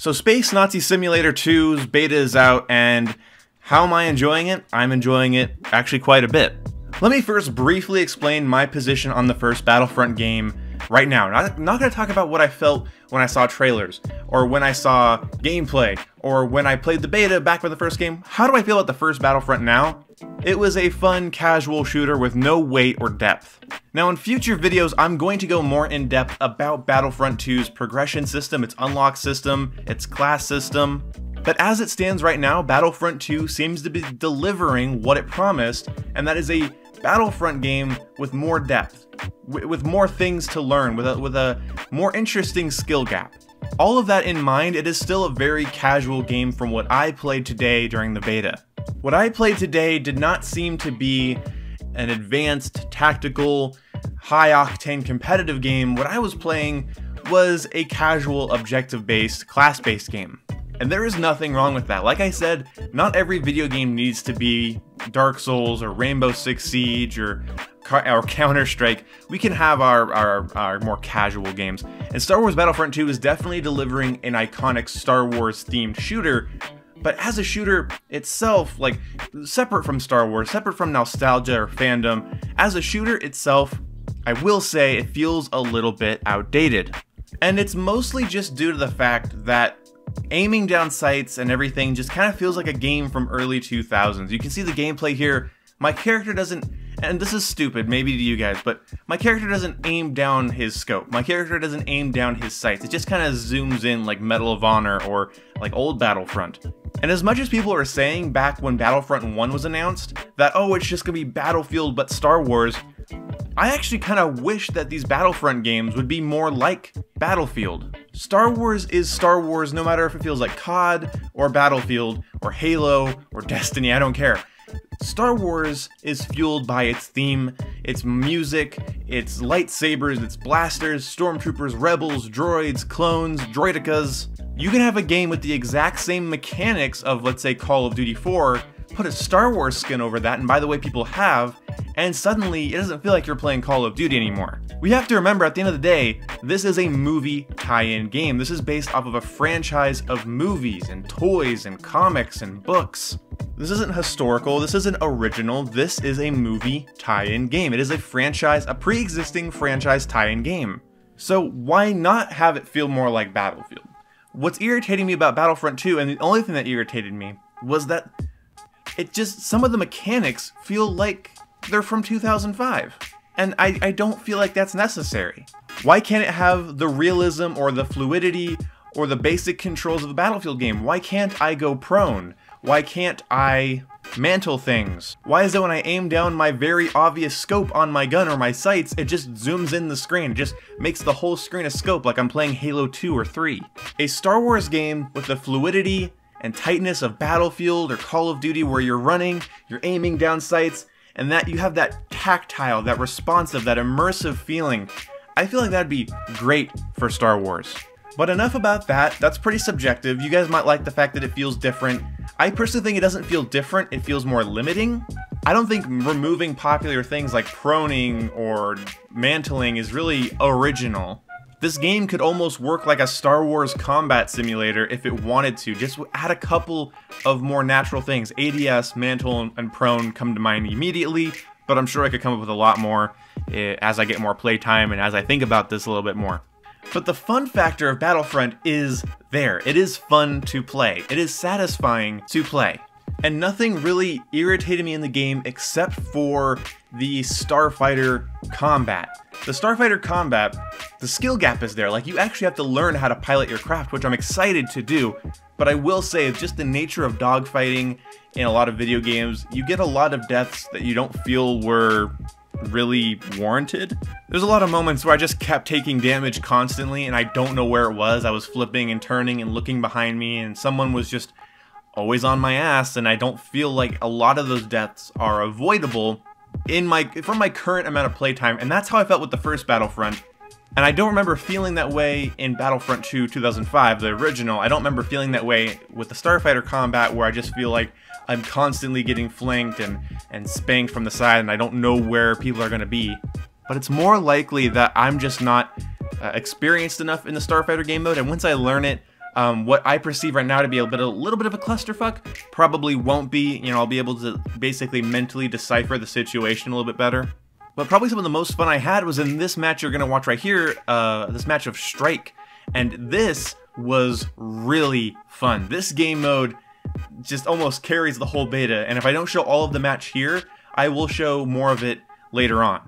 So Space Nazi Simulator 2's beta is out, and how am I enjoying it? I'm enjoying it actually quite a bit. Let me first briefly explain my position on the first Battlefront game right now. I'm not going to talk about what I felt when I saw trailers, or when I saw gameplay, or when I played the beta back with the first game. How do I feel about the first Battlefront now? It was a fun, casual shooter with no weight or depth. Now in future videos, I'm going to go more in depth about Battlefront 2's progression system, its unlock system, its class system. But as it stands right now, Battlefront 2 seems to be delivering what it promised, and that is a Battlefront game with more depth, with more things to learn, with a more interesting skill gap. All of that in mind, it is still a very casual game from what I played today during the beta. What I played today did not seem to be an advanced, tactical, high-octane competitive game. What I was playing was a casual, objective-based, class-based game. And there is nothing wrong with that. Like I said, not every video game needs to be Dark Souls or Rainbow Six Siege or Counter-Strike. We can have our more casual games. And Star Wars Battlefront 2 is definitely delivering an iconic Star Wars themed shooter. But as a shooter itself, like separate from Star Wars, separate from nostalgia or fandom, as a shooter itself, I will say it feels a little bit outdated. And it's mostly just due to the fact that aiming down sights and everything just kind of feels like a game from early 2000s. You can see the gameplay here. My character doesn't, and this is stupid maybe to you guys, but my character doesn't aim down his scope. My character doesn't aim down his sights. It just kind of zooms in like Medal of Honor or like old Battlefront. And as much as people were saying back when Battlefront 1 was announced that, oh, it's just gonna be Battlefield but Star Wars, I actually kind of wish that these Battlefront games would be more like Battlefield. Star Wars is Star Wars no matter if it feels like COD or Battlefield or Halo or Destiny, I don't care. Star Wars is fueled by its theme, its music, its lightsabers, its blasters, stormtroopers, rebels, droids, clones, droidicas. You can have a game with the exact same mechanics of, let's say, Call of Duty 4, put a Star Wars skin over that, and by the way, people have, and suddenly it doesn't feel like you're playing Call of Duty anymore. We have to remember, at the end of the day, this is a movie tie-in game. This is based off of a franchise of movies and toys and comics and books. This isn't historical, this isn't original, this is a movie tie-in game. It is a franchise, a pre-existing franchise tie-in game. So why not have it feel more like Battlefield? What's irritating me about Battlefront 2, and the only thing that irritated me, was that some of the mechanics feel like they're from 2005. And I don't feel like that's necessary. Why can't it have the realism or the fluidity or the basic controls of the Battlefield game? Why can't I go prone? Why can't I mantle things? Why is it when I aim down my very obvious scope on my gun or my sights, it just zooms in the screen, it just makes the whole screen a scope like I'm playing Halo 2 or 3? A Star Wars game with the fluidity and tightness of Battlefield or Call of Duty where you're running, you're aiming down sights, and that you have that tactile, that responsive, that immersive feeling. I feel like that'd be great for Star Wars. But enough about that, that's pretty subjective. You guys might like the fact that it feels different. I personally think it doesn't feel different, it feels more limiting. I don't think removing popular things like proning or mantling is really original. This game could almost work like a Star Wars combat simulator if it wanted to. Just add a couple of more natural things. ADS, mantle, and prone come to mind immediately, but I'm sure I could come up with a lot more as I get more playtime and as I think about this a little bit more. But the fun factor of Battlefront is there. It is fun to play. It is satisfying to play. And nothing really irritated me in the game except for the starfighter combat. The starfighter combat, the skill gap is there. Like, you actually have to learn how to pilot your craft, which I'm excited to do. But I will say, it's just the nature of dogfighting in a lot of video games. You get a lot of deaths that you don't feel were really warranted. There's a lot of moments where I just kept taking damage constantly and I don't know where it was. I was flipping and turning and looking behind me and someone was just always on my ass, and I don't feel like a lot of those deaths are avoidable from my current amount of playtime, and that's how I felt with the first Battlefront. And I don't remember feeling that way in Battlefront 2 2005, the original. I don't remember feeling that way with the starfighter combat where I just feel like I'm constantly getting flanked and spanked from the side and I don't know where people are going to be. But it's more likely that I'm just not experienced enough in the starfighter game mode, and once I learn it, What I perceive right now to be a little bit of a clusterfuck probably won't be. You know, I'll be able to basically mentally decipher the situation a little bit better. But probably some of the most fun I had was in this match you're going to watch right here, this match of Strike. And this was really fun. This game mode just almost carries the whole beta, and if I don't show all of the match here, I will show more of it later on,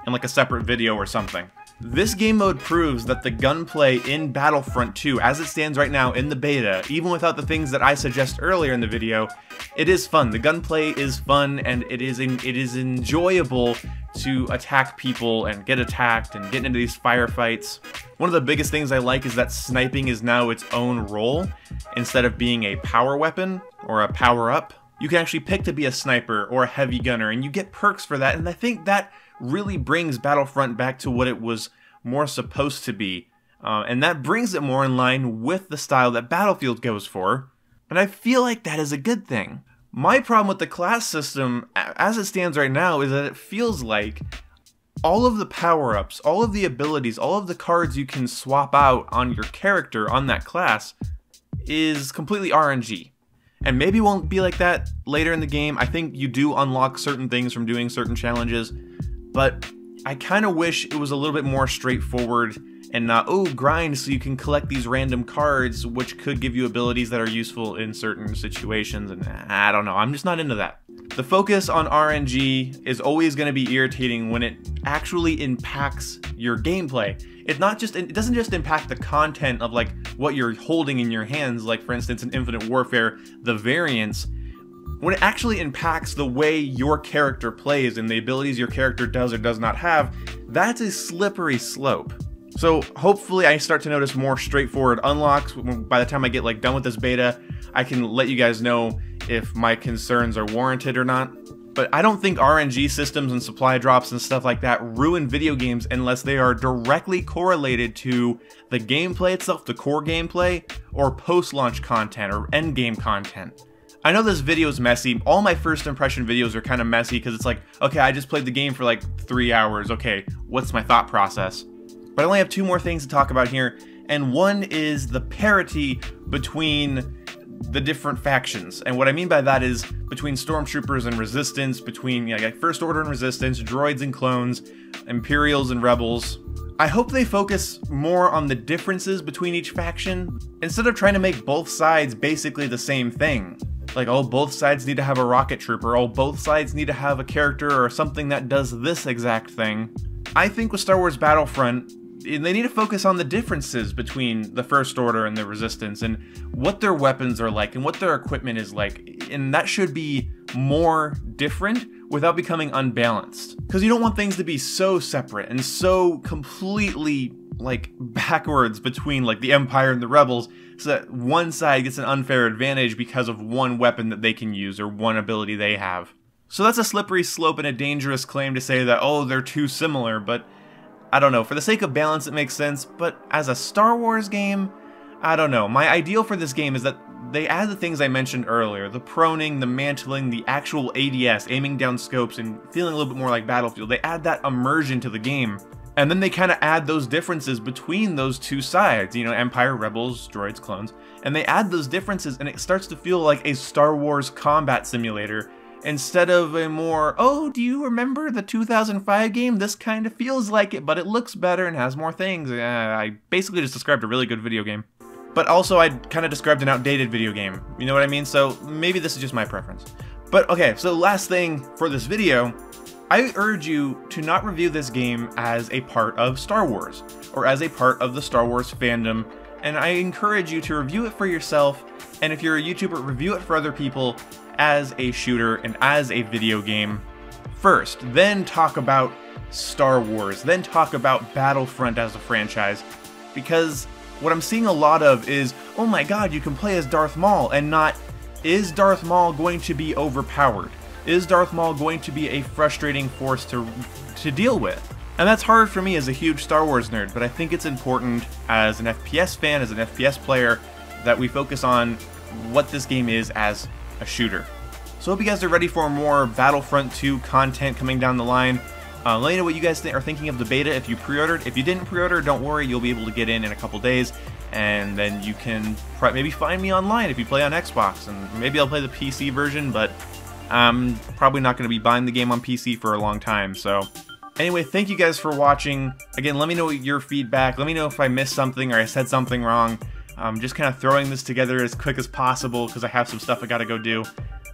in like a separate video or something. This game mode proves that the gunplay in Battlefront 2, as it stands right now in the beta, even without the things that I suggest earlier in the video, it is fun. The gunplay is fun, and it is enjoyable to attack people and get attacked and get into these firefights. One of the biggest things I like is that sniping is now its own role. Instead of being a power weapon or a power-up, you can actually pick to be a sniper or a heavy gunner, and you get perks for that, and I think that really brings Battlefront back to what it was more supposed to be. And that brings it more in line with the style that Battlefield goes for, and I feel like that is a good thing. My problem with the class system, as it stands right now, is that it feels like all of the power-ups, all of the abilities, all of the cards you can swap out on your character on that class is completely RNG. And maybe it won't be like that later in the game. I think you do unlock certain things from doing certain challenges, but I kind of wish it was a little bit more straightforward and not, oh, grind so you can collect these random cards which could give you abilities that are useful in certain situations, and I don't know, I'm just not into that. The focus on RNG is always going to be irritating when it actually impacts your gameplay. It doesn't just impact the content of like what you're holding in your hands, like for instance in Infinite Warfare, the variants. When it actually impacts the way your character plays and the abilities your character does or does not have, that's a slippery slope. So hopefully I start to notice more straightforward unlocks. By the time I get like done with this beta, I can let you guys know if my concerns are warranted or not. But I don't think RNG systems and supply drops and stuff like that ruin video games unless they are directly correlated to the gameplay itself, the core gameplay, or post-launch content or endgame content. I know this video is messy. All my first impression videos are kind of messy because it's like, okay, I just played the game for like 3 hours. Okay, what's my thought process? But I only have 2 more things to talk about here, and one is the parity between the different factions. And what I mean by that is between Stormtroopers and Resistance, between like First Order and Resistance, droids and clones, Imperials and Rebels. I hope they focus more on the differences between each faction, instead of trying to make both sides basically the same thing. Like, oh, both sides need to have a rocket trooper, oh, both sides need to have a character or something that does this exact thing. I think with Star Wars Battlefront, they need to focus on the differences between the First Order and the Resistance and what their weapons are like and what their equipment is like, and that should be more different without becoming unbalanced. Because you don't want things to be so separate and so completely like backwards between like the Empire and the Rebels, so that one side gets an unfair advantage because of one weapon that they can use or one ability they have. So that's a slippery slope and a dangerous claim to say that, oh, they're too similar, but I don't know, for the sake of balance it makes sense, but as a Star Wars game, I don't know. My ideal for this game is that they add the things I mentioned earlier, the proning, the mantling, the actual ADS, aiming down scopes and feeling a little bit more like Battlefield. They add that immersion to the game, and then they kind of add those differences between those two sides, you know, Empire, Rebels, droids, clones, and they add those differences and it starts to feel like a Star Wars combat simulator, instead of a more, oh, do you remember the 2005 game? This kind of feels like it, but it looks better and has more things. I basically just described a really good video game. But also, I kind of described an outdated video game. You know what I mean? So maybe this is just my preference. But okay, so last thing for this video, I urge you to not review this game as a part of Star Wars, or as a part of the Star Wars fandom, and I encourage you to review it for yourself, and if you're a YouTuber, review it for other people, as a shooter and as a video game first, then talk about Star Wars, then talk about Battlefront as a franchise, because what I'm seeing a lot of is, oh my god, you can play as Darth Maul, and not, is Darth Maul going to be overpowered? Is Darth Maul going to be a frustrating force to deal with? And that's hard for me as a huge Star Wars nerd, but I think it's important as an FPS fan, as an FPS player, that we focus on what this game is as a shooter. So hope you guys are ready for more Battlefront 2 content coming down the line. Let me know what you guys are thinking of the beta if you pre-ordered. If you didn't pre-order, don't worry, you'll be able to get in a couple days. and then you can maybe find me online if you play on Xbox, and maybe I'll play the PC version, but I'm probably not going to be buying the game on PC for a long time. So anyway, thank you guys for watching. Again, let me know your feedback. Let me know if I missed something or I said something wrong. I'm just kind of throwing this together as quick as possible because I have some stuff I gotta go do.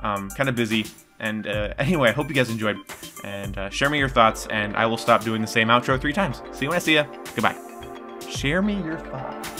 Kind of busy. And anyway, I hope you guys enjoyed. And share me your thoughts, and I will stop doing the same outro 3 times. See you when I see ya. Goodbye. Share me your thoughts.